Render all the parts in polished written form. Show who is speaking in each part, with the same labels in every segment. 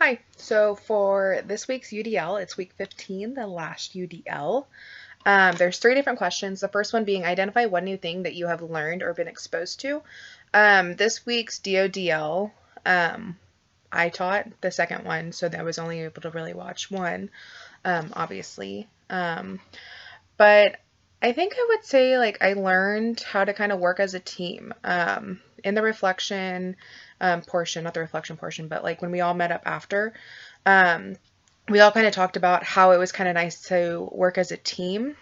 Speaker 1: Hi, so for this week's UDL, it's week 15, the last UDL. There's 3 different questions. The first one being identify one new thing that you have learned or been exposed to. This week's DODL, I taught the second one, so that I was only able to really watch one, obviously. But I think I would say like I learned how to kind of work as a team. In the reflection portion, not the reflection portion, but like when we all met up after, we all kind of talked about how it was kind of nice to work as a team.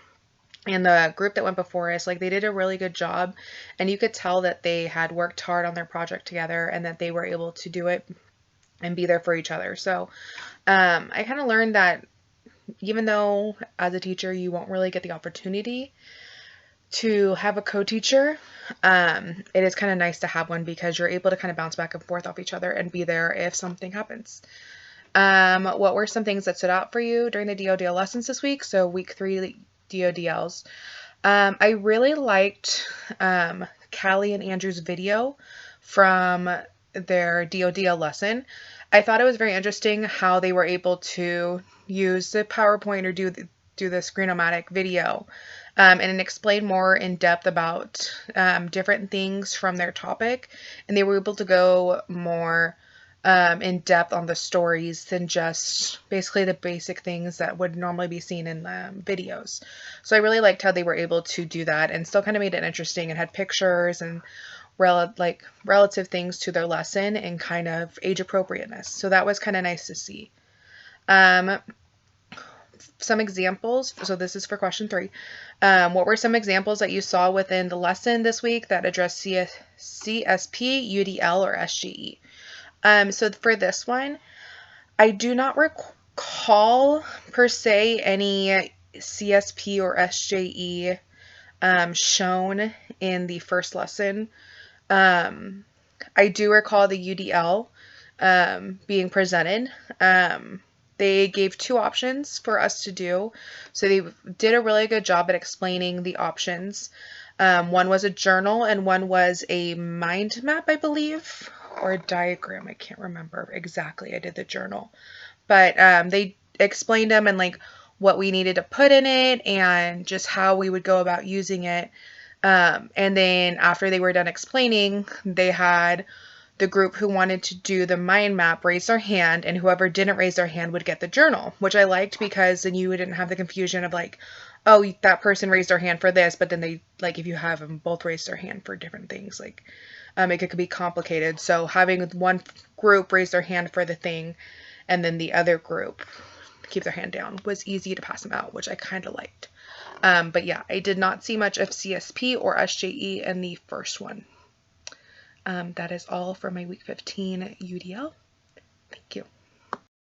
Speaker 1: And the group that went before us, like they did a really good job, and you could tell that they had worked hard on their project together and that they were able to do it and be there for each other. So I kind of learned that even though as a teacher you won't really get the opportunity to have a co-teacher, it is kind of nice to have one because you're able to kind of bounce back and forth off each other and be there if something happens. What were some things that stood out for you during the DODL lessons this week? So week 3 DODLs. I really liked Callie and Andrew's video from their DODL lesson. I thought it was very interesting how they were able to use the PowerPoint or do the Screen-O-Matic video and explain more in depth about different things from their topic, and they were able to go more in depth on the stories than just basically the basic things that would normally be seen in videos. So I really liked how they were able to do that and still kind of made it interesting and had pictures and relative things to their lesson and kind of age appropriateness. So that was kind of nice to see. Some examples. So this is for question 3. What were some examples that you saw within the lesson this week that addressed CSP, UDL, or SGE? So for this one, I do not recall per se any CSP or SJE shown in the first lesson. I do recall the UDL being presented. They gave 2 options for us to do. So they did a really good job at explaining the options. One was a journal and one was a mind map, I believe, or a diagram. I can't remember exactly. I did the journal. But they explained them and like what we needed to put in it and just how we would go about using it. And then after they were done explaining, they had the group who wanted to do the mind map raise their hand, and whoever didn't raise their hand would get the journal, which I liked because then you didn't have the confusion of like, oh, that person raised their hand for this, but then they, like, if you have them both raise their hand for different things, like, it could be complicated. So having one group raise their hand for the thing and then the other group keep their hand down was easy to pass them out, which I kind of liked. But yeah, I did not see much of CSP or SJE in the first one. That is all for my week 15 UDL.